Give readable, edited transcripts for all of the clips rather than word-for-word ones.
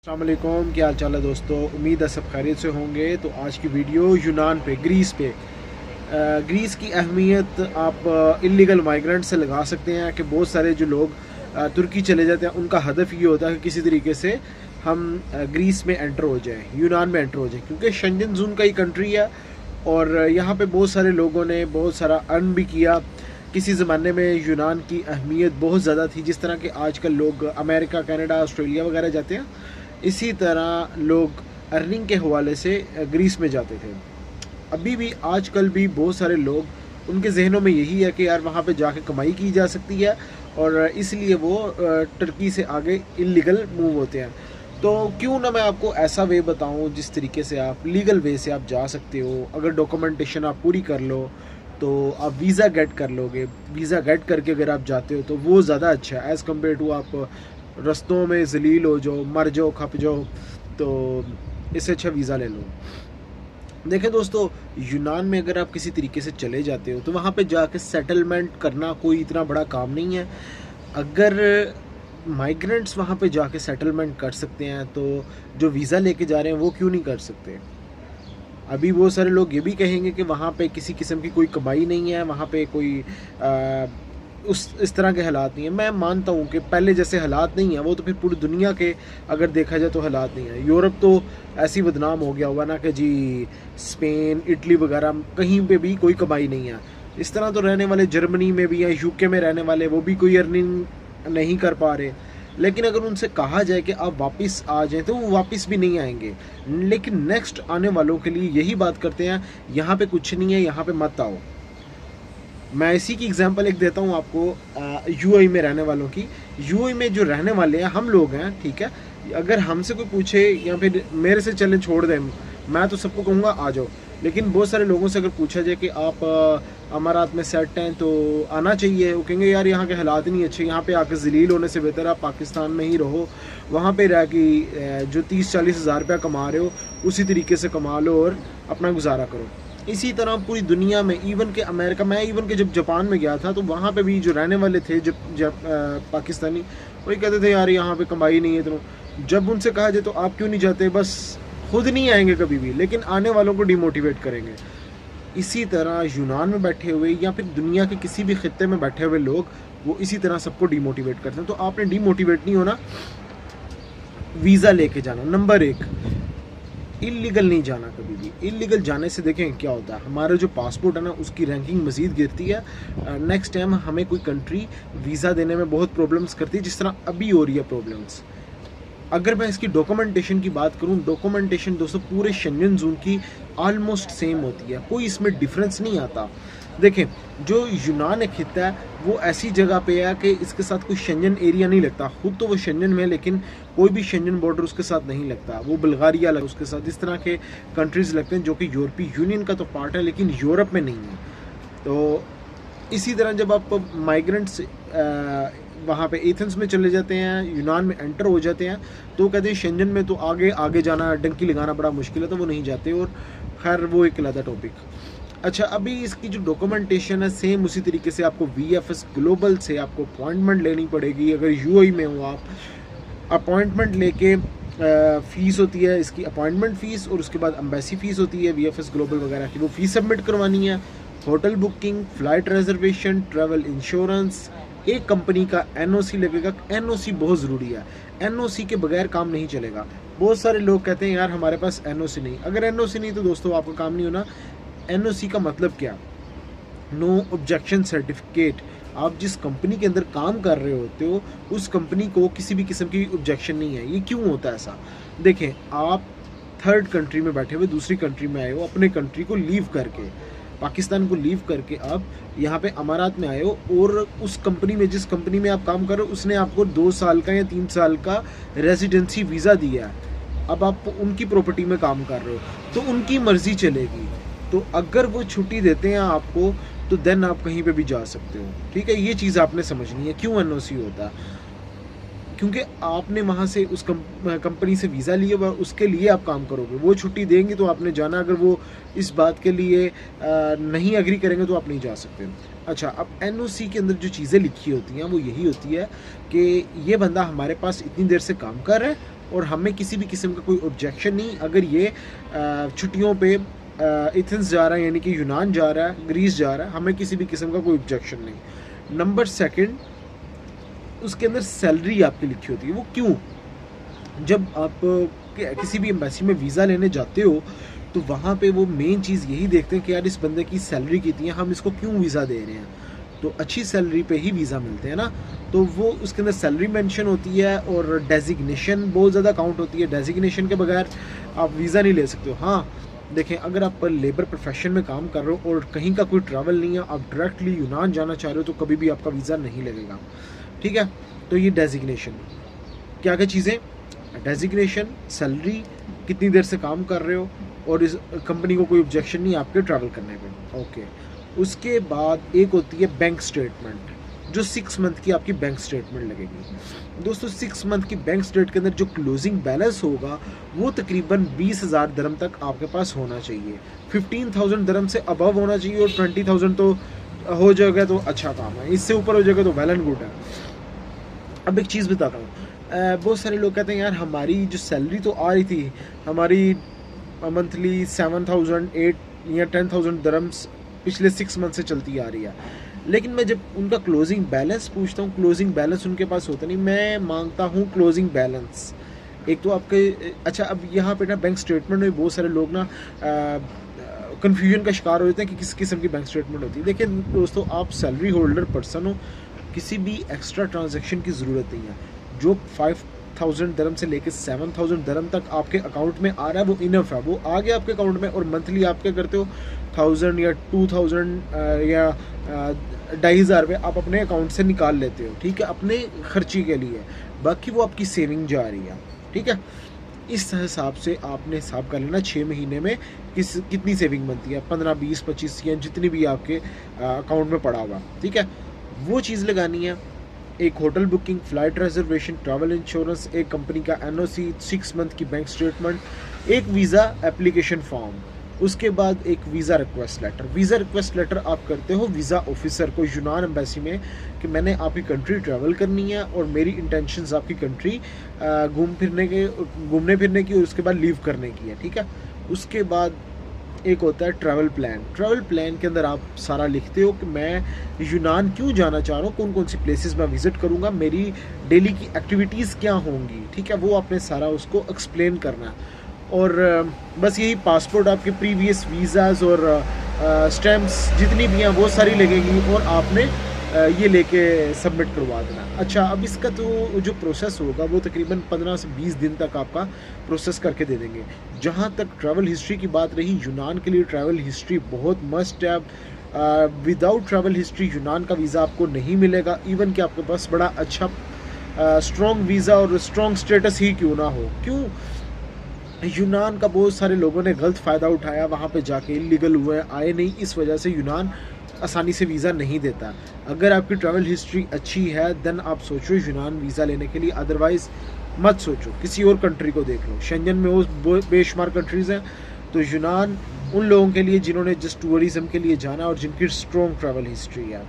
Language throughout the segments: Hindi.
अस्सलाम वालेकुम, क्या हाल चाल है दोस्तों। उम्मीद है सब खैरियत से होंगे। तो आज की वीडियो यूनान पे, ग्रीस पे। ग्रीस की अहमियत आप इलीगल माइग्रेंट से लगा सकते हैं कि बहुत सारे जो लोग तुर्की चले जाते हैं उनका हदफ ये होता है कि किसी तरीके से हम ग्रीस में एंटर हो जाएं, यूनान में एंटर हो जाएं, क्योंकि शेंजन जोन का ही कंट्री है और यहाँ पे बहुत सारे लोगों ने बहुत सारा अर्न भी किया। किसी ज़माने में यूनान की अहमियत बहुत ज़्यादा थी, जिस तरह के आजकल लोग अमेरिका, कनाडा, ऑस्ट्रेलिया वगैरह जाते हैं, इसी तरह लोग अर्निंग के हवाले से ग्रीस में जाते थे। अभी भी आजकल भी बहुत सारे लोग, उनके जहनों में यही है कि यार वहाँ पे जाके कमाई की जा सकती है और इसलिए वो टर्की से आगे इलीगल मूव होते हैं। तो क्यों ना मैं आपको ऐसा वे बताऊं जिस तरीके से आप लीगल वे से आप जा सकते हो। अगर डॉक्यूमेंटेशन आप पूरी कर लो तो आप वीज़ा गेट कर लोगे। वीज़ा गेट करके अगर आप जाते हो तो वो ज़्यादा अच्छा है एज़ कम्पेयर टू आप रस्तों में जलील हो जाओ, मर जाओ, खप जाओ। तो इससे अच्छा वीज़ा ले लो। देखें दोस्तों, यूनान में अगर आप किसी तरीके से चले जाते हो तो वहाँ पे जाके सेटलमेंट करना कोई इतना बड़ा काम नहीं है। अगर माइग्रेंट्स वहाँ पे जाके सेटलमेंट कर सकते हैं तो जो वीज़ा लेके जा रहे हैं वो क्यों नहीं कर सकते। अभी बहुत सारे लोग ये भी कहेंगे कि वहाँ पे किसी किस्म की कोई कमाई नहीं है, वहाँ पे कोई इस तरह के हालात नहीं है। मैं मानता हूँ कि पहले जैसे हालात नहीं है, वो तो फिर पूरी दुनिया के अगर देखा जाए तो हालात नहीं है। यूरोप तो ऐसी बदनाम हो गया हुआ ना कि जी स्पेन, इटली वगैरह कहीं पे भी कोई कमाई नहीं है। इस तरह तो रहने वाले जर्मनी में भी या यूके में रहने वाले वो भी कोई अर्निंग नहीं कर पा रहे। लेकिन अगर उनसे कहा जाए कि आप वापस आ जाएं तो वो वापस भी नहीं आएंगे। लेकिन नेक्स्ट आने वालों के लिए यही बात करते हैं, यहाँ पे कुछ नहीं है, यहाँ पे मत आओ। मैं इसी की एग्जांपल एक देता हूँ आपको, यूएई में रहने वालों की। यूएई में जो रहने वाले हैं हम लोग हैं, ठीक है। अगर हमसे कोई पूछे या फिर मेरे से चले छोड़ दें, मैं तो सबको कहूँगा आ जाओ। लेकिन बहुत सारे लोगों से अगर पूछा जाए कि आप अमारात में सेट हैं तो आना चाहिए, वो कहेंगे यार यहाँ के हालात नहीं अच्छे, यहाँ पे आकर जलील होने से बेहतर आप पाकिस्तान में ही रहो, वहाँ पे रह के जो 30-40 हज़ार रुपया कमा रहे हो उसी तरीके से कमा लो और अपना गुजारा करो। इसी तरह पूरी दुनिया में, इवन के अमेरिका, मैं इवन के जब जापान में गया था तो वहाँ पे भी जो रहने वाले थे जब पाकिस्तानी, वही कहते थे यार यहाँ पे कमाई नहीं है। तो जब उनसे कहा जाए तो आप क्यों नहीं जाते, बस खुद नहीं आएंगे कभी भी, लेकिन आने वालों को डिमोटिवेट करेंगे। इसी तरह यूनान में बैठे हुए या फिर दुनिया के किसी भी खित्ते में बैठे हुए लोग वो इसी तरह सबको डिमोटिवेट करते हैं। तो आपने डिमोटिवेट नहीं होना, वीज़ा लेके जाना। नंबर 1, इलीगल नहीं जाना कभी भी। इलीगल जाने से देखें क्या होता है, हमारा जो पासपोर्ट है ना उसकी रैंकिंग मज़ीद गिरती है। नेक्स्ट टाइम हमें कोई कंट्री वीज़ा देने में बहुत प्रॉब्लम्स करती है, जिस तरह अभी हो रही है प्रॉब्लम्स। अगर मैं इसकी डॉक्यूमेंटेशन की बात करूं, डॉक्यूमेंटेशन दोस्तों पूरे शेंजन जोन की ऑलमोस्ट सेम होती है, कोई इसमें डिफरेंस नहीं आता। देखें, जो यूनान एक खित्ता है वो ऐसी जगह पे है कि इसके साथ कोई शेंजन एरिया नहीं लगता। खुद तो वो शेंजन में है लेकिन कोई भी शेंजन बॉर्डर उसके साथ नहीं लगता। वो बुल्गारिया लग उसके साथ, इस तरह के कंट्रीज़ लगते हैं जो कि यूरोपीय यूनियन का तो पार्ट है लेकिन यूरोप में नहीं है। तो इसी तरह जब आप माइग्रेंट्स वहाँ पे एथेंस में चले जाते हैं, यूनान में एंटर हो जाते हैं, तो कहते हैं शेंजन में तो आगे आगे जाना, डंकी लगाना बड़ा मुश्किल है, तो वो नहीं जाते। और खैर वो एक अलग टॉपिक। अच्छा, अभी इसकी जो डॉक्यूमेंटेशन है सेम उसी तरीके से आपको वीएफएस ग्लोबल से आपको अपॉइंटमेंट लेनी पड़ेगी। अगर यूएई में हो आप, अपॉइंटमेंट लेके फ़ीस होती है इसकी, अपॉइंटमेंट फ़ीस, और उसके बाद एम्बेसी फ़ीस होती है वीएफएस ग्लोबल वगैरह की, वो फ़ीस सबमिट करवानी है। Hotel booking, flight reservation, travel insurance, एक कंपनी का एनओसी लगेगा। एनओसी बहुत ज़रूरी है, एनओसी के बगैर काम नहीं चलेगा। बहुत सारे लोग कहते हैं यार हमारे पास एनओसी नहीं। अगर एनओसी नहीं तो दोस्तों आपका काम नहीं होना। एनओसी का मतलब क्या? No objection certificate. आप जिस कंपनी के अंदर काम कर रहे होते हो उस कंपनी को किसी भी किस्म की ऑब्जेक्शन नहीं है। ये क्यों होता है ऐसा? देखें, आप थर्ड कंट्री में बैठे हुए दूसरी कंट्री में आए हो, अपने कंट्री को लीव करके, पाकिस्तान को लीव करके आप यहाँ पे अमारात में आए हो, और उस कंपनी में, जिस कंपनी में आप काम कर रहे हो, उसने आपको 2 साल का या 3 साल का रेजिडेंसी वीज़ा दिया है। अब आप उनकी प्रॉपर्टी में काम कर रहे हो तो उनकी मर्ज़ी चलेगी। तो अगर वो छुट्टी देते हैं आपको तो देन आप कहीं पे भी जा सकते हो, ठीक है। ये चीज़ आपने समझनी है क्यों एनओसी होता है, क्योंकि आपने वहाँ से उस कंपनी से वीज़ा लिया हुआ, उसके लिए आप काम करोगे। वो छुट्टी देंगे तो आपने जाना, अगर वो इस बात के लिए नहीं एग्री करेंगे तो आप नहीं जा सकते। अच्छा, अब एनओसी के अंदर जो चीज़ें लिखी होती हैं वो यही होती है कि ये बंदा हमारे पास इतनी देर से काम कर रहा है और हमें किसी भी किस्म का कोई ऑब्जेक्शन नहीं अगर ये छुट्टियों पे एथेंस जा रहा है, यानी कि यूनान जा रहा है, ग्रीस जा रहा है, हमें किसी भी किस्म का कोई ऑब्जेक्शन नहीं। नंबर सेकंड, उसके अंदर सैलरी आपकी लिखी होती है। वो क्यों? जब आप किसी भी एम्बेसी में वीज़ा लेने जाते हो तो वहाँ पे वो मेन चीज़ यही देखते हैं कि यार इस बंदे की सैलरी कितनी है, हम इसको क्यों वीज़ा दे रहे हैं। तो अच्छी सैलरी पे ही वीज़ा मिलते हैं ना, तो वो उसके अंदर सैलरी मेंशन होती है और डेजिग्नेशन बहुत ज़्यादा काउंट होती है। डेजिग्नेशन के बगैर आप वीज़ा नहीं ले सकते हो। हाँ देखें, अगर आप लेबर प्रोफेशन में काम कर रहे हो और कहीं का कोई ट्रैवल नहीं है, आप डायरेक्टली यूनान जाना चाह रहे हो, तो कभी भी आपका वीज़ा नहीं लगेगा, ठीक है। तो ये डेजिग्नेशन, क्या क्या चीज़ें, डेजिग्नेशन, सैलरी, कितनी देर से काम कर रहे हो, और इस कंपनी को कोई ऑब्जेक्शन नहीं आपके ट्रैवल करने पे, ओके। उसके बाद एक होती है बैंक स्टेटमेंट, जो 6 मंथ की आपकी बैंक स्टेटमेंट लगेगी। दोस्तों 6 मंथ की बैंक स्टेट के अंदर जो क्लोजिंग बैलेंस होगा वो तकरीबन 20,000 दरम तक आपके पास होना चाहिए। 15,000 दरम से अबव होना चाहिए, और 20,000 तो हो जाएगा तो अच्छा काम है, इससे ऊपर हो जाएगा तो वेल एंड गुड है। अब एक चीज़ बताता हूँ, बहुत सारे लोग कहते हैं यार हमारी जो सैलरी तो आ रही थी, हमारी मंथली 7,000 8 या 10,000 दरम्स पिछले 6 मंथ से चलती आ रही है, लेकिन मैं जब उनका क्लोजिंग बैलेंस पूछता हूँ, क्लोजिंग बैलेंस उनके पास होता नहीं। मैं मांगता हूँ क्लोजिंग बैलेंस। एक तो आपके अच्छा, अब यहाँ पे ना बैंक स्टेटमेंट में बहुत सारे लोग ना कन्फ्यूजन का शिकार हो जाते हैं कि किस किस्म की बैंक स्टेटमेंट होती है। देखिए दोस्तों, आप सैलरी होल्डर पर्सन हो, किसी भी एक्स्ट्रा ट्रांजैक्शन की ज़रूरत नहीं है। जो 5,000 दरम से लेकर 7,000 दरम तक आपके अकाउंट में आ रहा है वो इनफ है, वो आ गया आपके अकाउंट में। और मंथली आप क्या करते हो, 1,000 या 2,000 या 2,500 रुपये आप अपने अकाउंट से निकाल लेते हो, ठीक है, अपने खर्ची के लिए। बाकी वो आपकी सेविंग जा रही है, ठीक है। इस हिसाब से आपने हिसाब कर लेना 6 महीने में कितनी सेविंग बनती है, 15, 20, 25 या जितनी भी आपके अकाउंट में पड़ा हुआ, ठीक है, वो चीज़ लगानी है। एक hotel booking, flight reservation, travel insurance, एक कंपनी का एनओसी, 6 मंथ की बैंक स्टेटमेंट, एक वीज़ा एप्लीकेशन फॉर्म, उसके बाद एक visa request letter. Visa request letter आप करते हो वीज़ा ऑफिसर को यूनान एम्बेसी में कि मैंने आपकी कंट्री ट्रैवल करनी है और मेरी इंटेंशंस आपकी कंट्री घूमने फिरने की और उसके बाद लीव करने की है, ठीक है। उसके बाद एक होता है ट्रैवल प्लान। ट्रैवल प्लान के अंदर आप सारा लिखते हो कि मैं यूनान क्यों जाना चाह रहा हूँ, कौन कौन सी प्लेसेस मैं विज़िट करूँगा, मेरी डेली की एक्टिविटीज़ क्या होंगी, ठीक है, वो आपने सारा उसको एक्सप्लेन करना है। और बस यही पासपोर्ट, आपके प्रीवियस वीज़ाज़ और स्टैम्प्स जितनी भी हैं वो सारी लगेगी, और आपने ये लेके सबमिट करवा देना। अच्छा, अब इसका तो जो प्रोसेस होगा वो तकरीबन 15 से 20 दिन तक आपका प्रोसेस करके दे देंगे। जहाँ तक ट्रैवल हिस्ट्री की बात रही, यूनान के लिए ट्रैवल हिस्ट्री बहुत मस्ट है। विदाउट ट्रैवल हिस्ट्री यूनान का वीज़ा आपको नहीं मिलेगा, इवन कि आपके पास बड़ा अच्छा स्ट्रॉन्ग वीज़ा और स्ट्रॉन्ग स्टेटस ही क्यों ना हो। क्यों? यूनान का बहुत सारे लोगों ने गलत फ़ायदा उठाया, वहाँ पे जाके इलीगल हुए, आए नहीं, इस वजह से यूनान आसानी से वीज़ा नहीं देता। अगर आपकी ट्रैवल हिस्ट्री अच्छी है देन आप सोचो यूनान वीज़ा लेने के लिए, अदरवाइज़ मत सोचो, किसी और कंट्री को देख लो। शेंजन में वो बेशुमार कंट्रीज़ हैं, तो यूनान उन लोगों के लिए जिन्होंने जस्ट टूरिज़म के लिए जाना और जिनकी स्ट्रॉन्ग ट्रैवल हिस्ट्री है।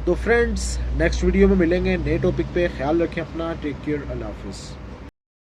तो फ्रेंड्स, नेक्स्ट वीडियो में मिलेंगे नए टॉपिक पे। ख्याल रखें अपना, टेक केयर, अल्लाह हाफिज़।